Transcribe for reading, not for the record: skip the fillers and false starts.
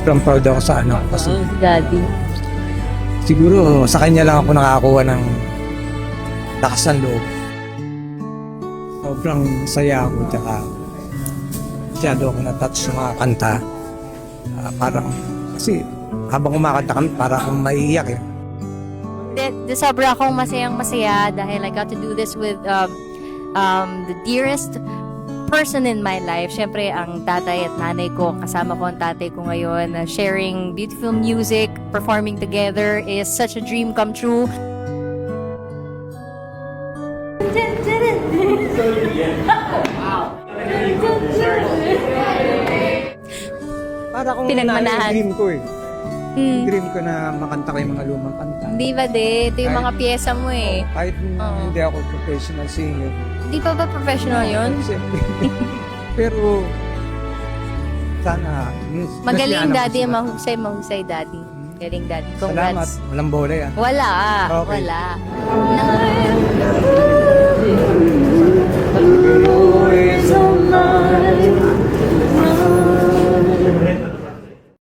sobrang proud ako sa ano kasi Si Daddy. siguro sa kanya lang ako nakakuha ng lakas ng loob. Sobrang saya ako, tsaka masyado ako na-touch sa mga kanta. Parang, kasi habang kumakanta kami, parang akong maiiyak eh. Sobra akong masayang-masaya dahil I got to do this with the dearest person in my life. Siyempre, ang tatay at nanay ko. Kasama ko ang tatay ko ngayon. Sharing beautiful music, performing together is such a dream come true. Para akong Pinagmanahan. dream ko eh. Hmm. Dream ko na makanta ko yung mga lumang kanta. Di ba, de? Ito yung mga pyesa mo eh. Kahit Oo. hindi ako professional singer. Di pa ba professional yun? Siyempre. Pero, sana. Magaling, mas daddy. lianap ko Mahusay, daddy. Galing, daddy. sila. Salamat. Congrats. Walang bola yan. Wala. Okay. Wala.